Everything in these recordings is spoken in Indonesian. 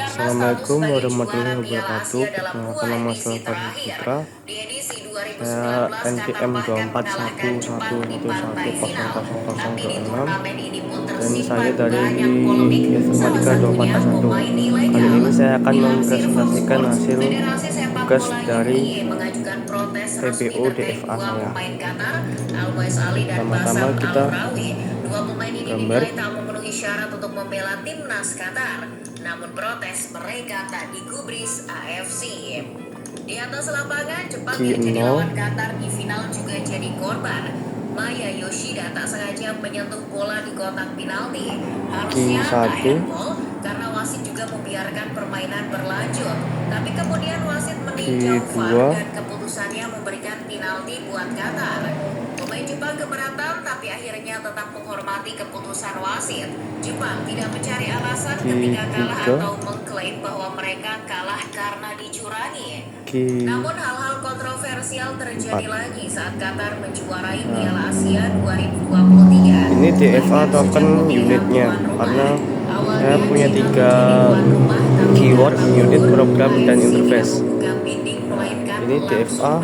Assalamualaikum warahmatullahi wabarakatuh. Perkenalkan, nama saya Farhan Putra. Saya NPM 2411111100026 dan saya dari Informatika 241. Kali ini saya akan mempresentasikan hasil tugas dari TPO DFA saya. Pertama-tama kita gambar. Syarat untuk membela timnas Qatar, namun protes mereka tak digubris AFC. Di atas lapangan, Jepang yang jadi lawan Qatar di final juga jadi korban. Maya Yoshida tak sengaja menyentuh bola di kotak penalti. Harusnya tak handball karena wasit juga membiarkan permainan berlanjut. Tapi kemudian wasit meninjau VAR dan keputusannya memberikan penalti buat Qatar. Pemain Jepang keberatan tapi akhirnya tetap menghormati keputusan wasit. Jepang tidak mencari alasan ketika kalah atau mengklaim bahwa mereka kalah karena dicurangi. Namun hal-hal kontroversial terjadi lagi saat Qatar menjuarai Piala Asia 2023. Ini DFA token unitnya, karena saya punya 3 keyword: unit, program, dan interface. Ini DFA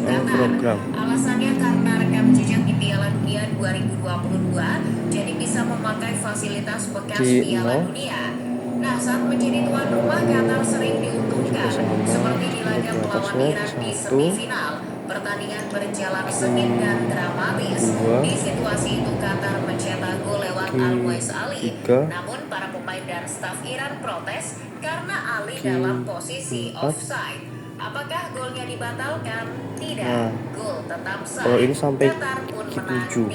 yang program. Alasannya karena rekam jejak di Piala Dunia 2022, jadi bisa memakai fasilitas bekas Piala Dunia. Nah, saat menjadi tuan rumah, Qatar sering diuntungkan, seperti di laga melawan Iran di semifinal. Pertandingan berjalan sengit dan dramatis. Di situasi itu Qatar mencetak gol lewat Al-Muais Ali. Namun para pemain dan staf Iran protes karena Ali dalam posisi offside. Apakah golnya dibatalkan? Tidak. Gol tetap sah. Kalau ini sampai Qatar pun menang 3-2.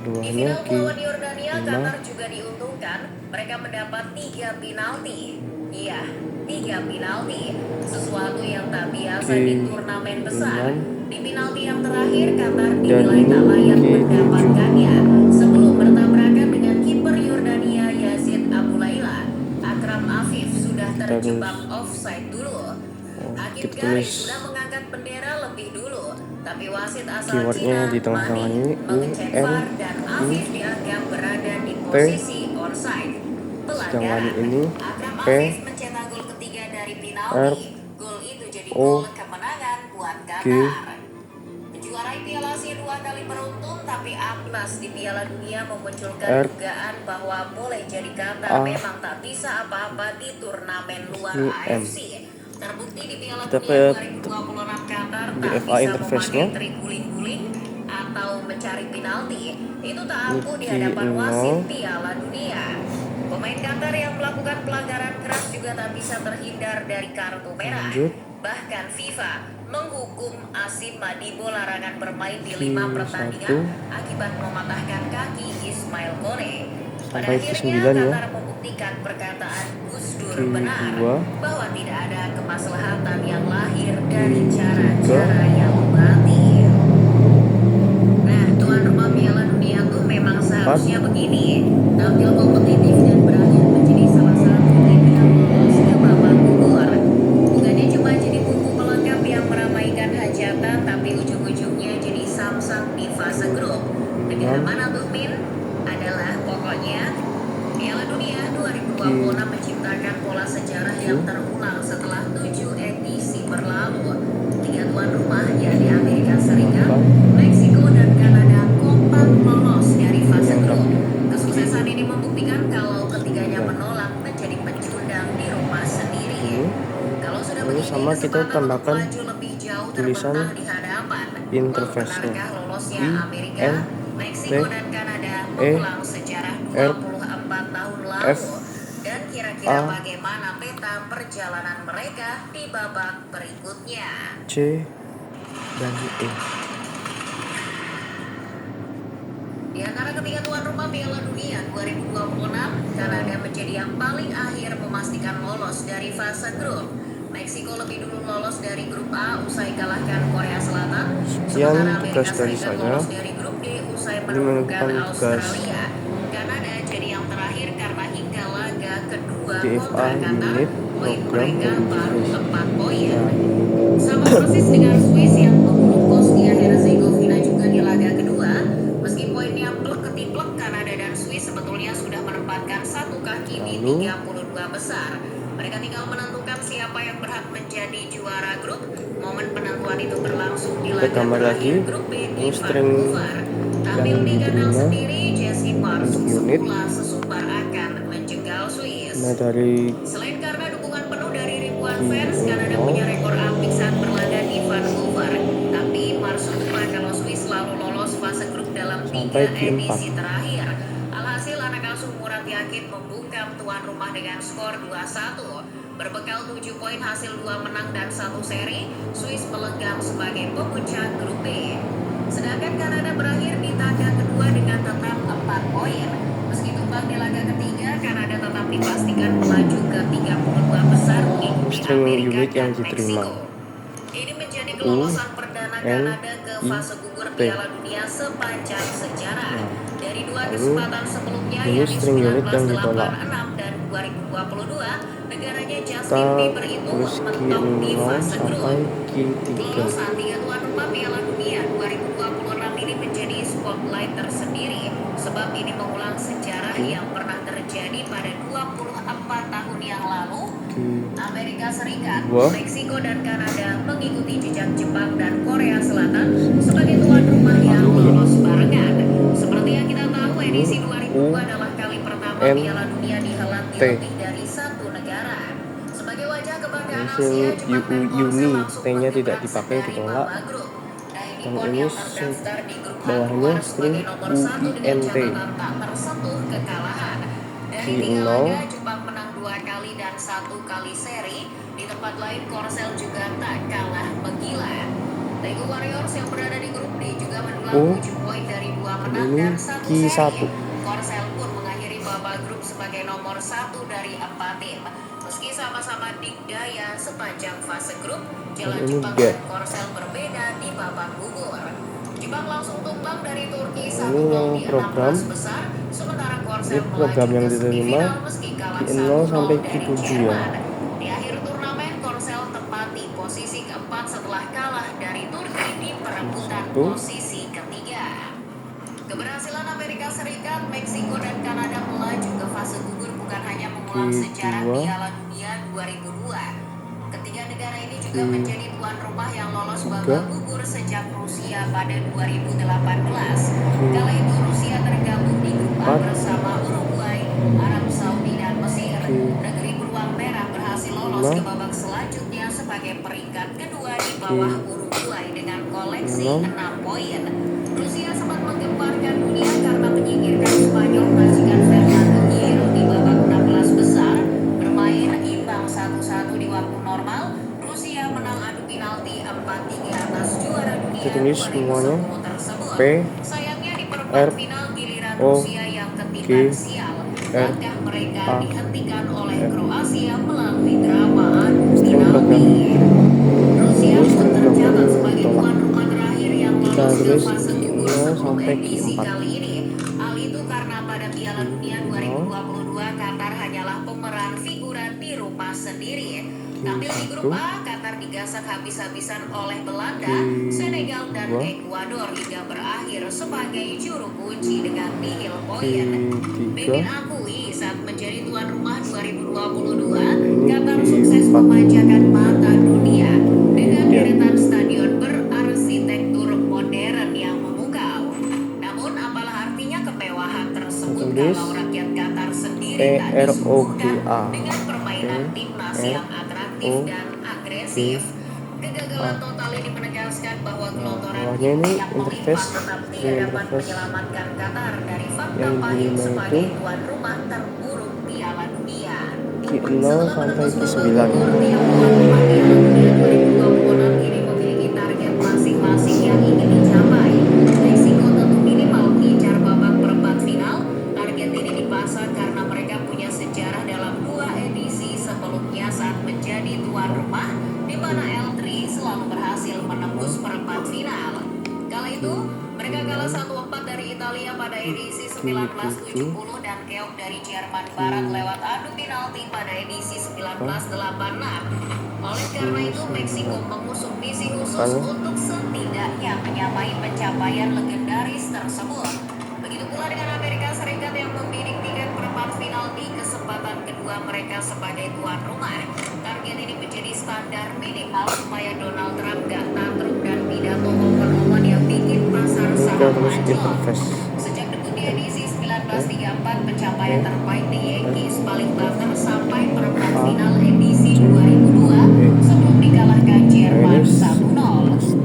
Di final melawan Yordania, Qatar juga diuntungkan. Mereka mendapat 3 penalti. Iya, 3 penalti. Sesuatu yang tak biasa di turnamen besar. Di penalti yang terakhir, Qatar dinilai tak layak mendapatkannya. Sebelum bertabrakan dengan kiper Yordania Yazid Abu Laila, Akram Afif sudah terjebak offside dulu. Hakim garis sudah mengangkat bendera lebih dulu, tapi wasit asal Cina Mani mengecek VAR dan Afif dianggap berada di posisi onside. Pelanggaran. Akram Afif mencetak gol ketiga dari penalti. Gol itu jadi gol kemenangan buat Qatar. Menjuarai Piala Asia 2 kali beruntun, tapi Abbas di Piala Dunia memunculkan dugaan bahwa boleh jadi Qatar memang tak bisa apa-apa di turnamen luar AFC. Terbukti di Piala Dunia 2026 Qatar tak bisa memakai trik guling-guling atau mencari penalti. Itu tak ampuh di hadapan wasit Piala Dunia. Pemain Qatar yang melakukan pelanggaran keras juga tak bisa terhindar dari kartu merah. Bahkan FIFA menghukum Asim Madibo larangan bermain di 5 pertandingan akibat mematahkan kaki Ismail Kone. Pada akhirnya Qatar membuktikan perkataan Gus Dur benar bahwa tidak ada kemaslahatan yang lahir dari cara-cara yang batil. Nah, tuan rumah Piala Dunia tuh memang seharusnya begini, tampil kompetitif dan berakhir menjadi salah satu tim yang lolos ke babak gugur. Bukannya cuma jadi bumbu pelengkap yang meramaikan hajatan, tapi ujung-ujungnya jadi samsat di fase grup. Negara mana tuh, Min? Adalah pokoknya Piala Dunia 2026 menciptakan pola sejarah yang terulang setelah 7 edisi berlalu. 3 tuan rumah, yakni Amerika Serikat, Meksiko, dan Kanada kompak lolos dari fase grup. Kesuksesan ini membuktikan kalau ketiganya menolak menjadi pecundang di rumah sendiri. Kalau sudah begini, kesempatan untuk maju lebih jauh terbentang di hadapan. Benarkah lolosnya Amerika, Meksiko, dan Kanada mengulang sejarah 24 tahun lalu? Dan kira-kira bagaimana peta perjalanan mereka di babak berikutnya? C dan E. Di antara ketiga tuan rumah Piala Dunia 2026, Kanada menjadi yang paling akhir memastikan lolos dari fase grup. Meksiko lebih dulu lolos dari grup A usai kalahkan Korea Selatan. Sementara Amerika Serikat lolos dari grup D usai menemukan Australia. Kanada jadi yang terakhir karena hingga laga kedua kontra Qatar, poin mereka baru 4 poin. Sama persis dengan Swiss yang membunuh Bosnia Herzegovina juga di laga kedua. Meski poinnya plek ketiplek, Kanada dan Swiss sebetulnya sudah menempatkan satu kaki di 32 dua besar. Mereka tinggal menentukan siapa yang berhak menjadi juara grup. Momen penentuan itu berlangsung di laga gambar terakhir lagi. grup B Ini di string Vancouver. Tampil yang di kandang diterima sendiri, Jesse Mars untuk unit. semula sesumbar akan menjegal Swiss. Nah, dari Selain karena dukungan penuh dari ribuan Q0 fans, Kanada punya rekor apik saat berlaga di Vancouver. Tapi Mars lupa kalau Swiss selalu lolos fase grup dalam 3 sampai Q4. edisi terakhir. Alhasil anak asuh Murat yakin membungkam tuan rumah dengan skor 2-1. Berbekal 7 poin hasil 2 menang dan 1 seri, Swiss melenggang sebagai pemuncak grup B. Sedangkan Kanada berakhir di tangga kedua dengan tetap 4 poin. Meski tumbang di laga ketiga, Kanada tetap dipastikan melaju ke 32 besar mengikuti String Amerika unit yang dan diterima. Meksiko. Ini menjadi kelolosan perdana Kanada ke fase gugur P. Piala Dunia sepanjang sejarah. Dari dua Lalu, kesempatan sebelumnya, ini yakni string unit yang ditolak. 1986 dan 2022, negaranya Justin Kita Bieber itu tulis mentok di Q0 fase sampai grup. Q3. Kelolosan tiga tuan rumah Piala Dunia 2026 ini menjadi spotlight tersendiri sebab ini mengulang sejarah yang pernah terjadi pada 24 tahun yang lalu. Amerika Serikat, Meksiko dan Kanada mengikuti jejak Jepang dan Korea Selatan sebagai tuan rumah yang lolos barengan. Seperti yang kita tahu, edisi 2002 adalah kali pertama Piala Dunia dihelati lebih dari satu negara. Sebagai wajah kebanggaan Asia, Jepang dan Korsel langsung T-nya tidak bergerak dipakai, dari ditolak. babak grup. Yang Nippon ini yang terdaftar di grup H bawahnya keluar string sebagai nomor 1 dengan UINT. catatan tak tersentuh kekalahan. Dari 3 Q0. laga, Jepang menang 2 kali dan 1 kali seri. Di tempat lain, Korsel juga tak kalah menggila. Daegu Warriors yang berada di grup D juga mendulang 7 poin dari 2 menang dan 1 Q1. seri. Korsel pun mengakhiri babak grup sebagai nomor 1 dari 4 tim. Meski sama-sama dikdaya sepanjang fase grup, jalan Jepang dan Korsel berbeda di babak gugur. Jepang langsung tumbang dari Turki 1-0 di 16 besar, sementara Korsel program yang melaju ke diterima semifinal meski kalah Q0 sampai 1-0 dari Q7 ya. Jerman. Di akhir turnamen, Korsel tempati posisi keempat setelah kalah dari Turki di perebutan posisi ketiga. Keberhasilan Amerika Serikat, Meksiko, dan Kanada melaju ke fase gugur bukan hanya mengulang sejarah Piala Dunia 2002. Ketiga negara ini juga menjadi tuan rumah yang lolos babak gugur sejak Rusia pada 2018. Kala itu Rusia tergabung di grup A bersama Uruguay, Arab Saudi, dan Mesir. Negeri beruang merah berhasil lolos ke babak selanjutnya sebagai peringkat kedua di bawah Uruguay dengan koleksi 6 poin. Rusia sempat menggemparkan dunia karena menyingkirkan Spanyol majikan Fernando Hierro di babak 16 besar. Bermain imbang 1-1 di waktu normal, Rusia menang adu penalti 4-3 atas juara dunia 2010 tersebut. Sayangnya di perempat final giliran Rusia yang ketiban sial. Langkah mereka dihentikan oleh Kroasia melalui drama adu penalti. Rusia pun tercatat sebagai tuan rumah terakhir yang lolos ke fase gugur sebelum edisi kali ini. Hal itu karena pada Piala Dunia 2022 Qatar hanyalah pemeran figuran di rumah sendiri. Tampil di grup A, Qatar digasak habis-habisan oleh Belanda, Senegal, dan Ekuador hingga berakhir sebagai juru kunci dengan nihil poin. Mimin akui saat menjadi tuan rumah 2022, Qatar sukses memanjakan mata dunia dengan deretan stadion berarsitektur modern yang memukau. Namun apalah artinya kemewahan tersebut kalau rakyat Qatar sendiri tak disuguhkan dengan permainan timnas yang atraktif dan agresif. Kegagalan total ini menegaskan bahwa gelontoran tim yang melimpah tetap tidak dapat menyelamatkan Qatar dari fakta pahit sebagai tuan rumah terburuk Piala Dunia. Q0 sampai Q9. Tiap tuan rumah Piala Dunia 2026 ini memiliki target masing-masing yang ingin dicapai. Meksiko tentu minimal mengincar babak perempat final. Target ini dipasang karena mereka punya sejarah dalam 2 edisi sebelumnya saat menjadi tuan rumah, di mana L3 selalu berhasil menembus perempat final. Kala itu, mereka kalah 1-4 dari Italia pada edisi 1970 dan keok dari Jerman Barat lewat adu penalti pada edisi 1986. Oleh karena itu, Meksiko mengusung misi khusus untuk setidaknya menyamai pencapaian legendaris tersebut. Begitu pula dengan Amerika Serikat yang membidik tiket perempat final di kesempatan kedua kedua mereka sebagai tuan rumah. Target ini menjadi standar minimal supaya Donald Trump gak tantrum dan pidato momen-momen yang bikin pasar saham terus anjlok. interface. Sejak debut di edisi 1934, pencapaian terbaik di Yankees paling banter sampai perempat final edisi 2002 sebelum dikalahkan Jerman 1-0.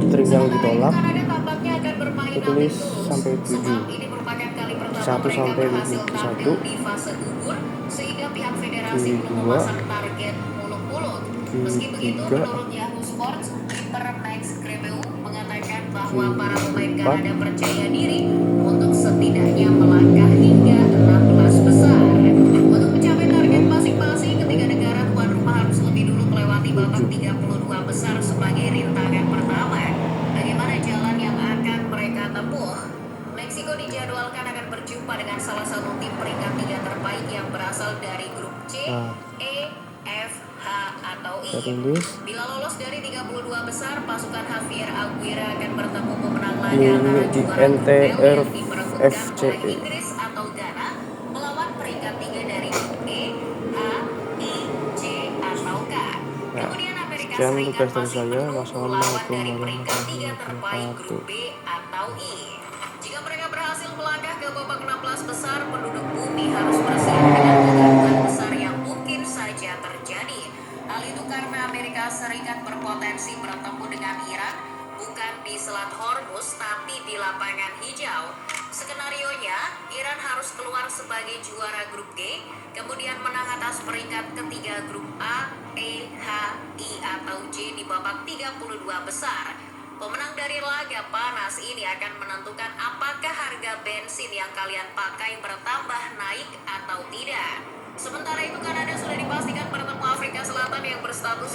Tinggal Sementara itu, ditolak, Kanada tampaknya akan bermain ditulis nothing tulus, sampai sebab 7. ini merupakan kali pertama 1 mereka sampai berhasil 21. tampil di fase gugur, sehingga pihak federasi belum Q2, memasang target muluk-muluk. Meski begitu, Q3, menurut Yahoo Sports, kiper Max Grabeu mengatakan bahwa para pemain Q4, Kanada percaya diri untuk setidaknya melangkah hingga 16 besar. Untuk mencapai target masing-masing, ketiga negara tuan rumah harus lebih dulu melewati babak 32 besar sebagai rintangan pertama. Bagaimana jalan yang akan mereka tempuh? Meksiko dijadwalkan akan berjumpa dengan salah satu tim peringkat 3 terbaik yang berasal dari grup C, E, F, H, atau I. Bila lolos dari 32 besar, pasukan Javier Aguirre akan bertemu pemenang laga antara juara grup L yang diperebutkan oleh Inggris atau Ghana melawan peringkat 3 dari grup E, H, I, J, atau K. Kemudian Amerika Serikat masih menunggu lawan dari peringkat 3 terbaik grup B atau I. Jika mereka berhasil melangkah ke babak 16 besar, penduduk bumi harus bersiap dengan kegaduhan besar yang mungkin saja terjadi. Hal itu karena Amerika Serikat berpotensi bertemu dengan Iran bukan di Selat Hormuz tapi di lapangan hijau. Skenarionya, Iran harus keluar sebagai juara grup G, kemudian menang atas peringkat ketiga grup A, E, H, I, atau J di babak 32 besar. Pemenang dari laga panas ini akan menentukan apakah harga bensin yang kalian pakai bertambah naik atau tidak. Sementara itu, Kanada sudah dipastikan bertemu Afrika Selatan yang berstatus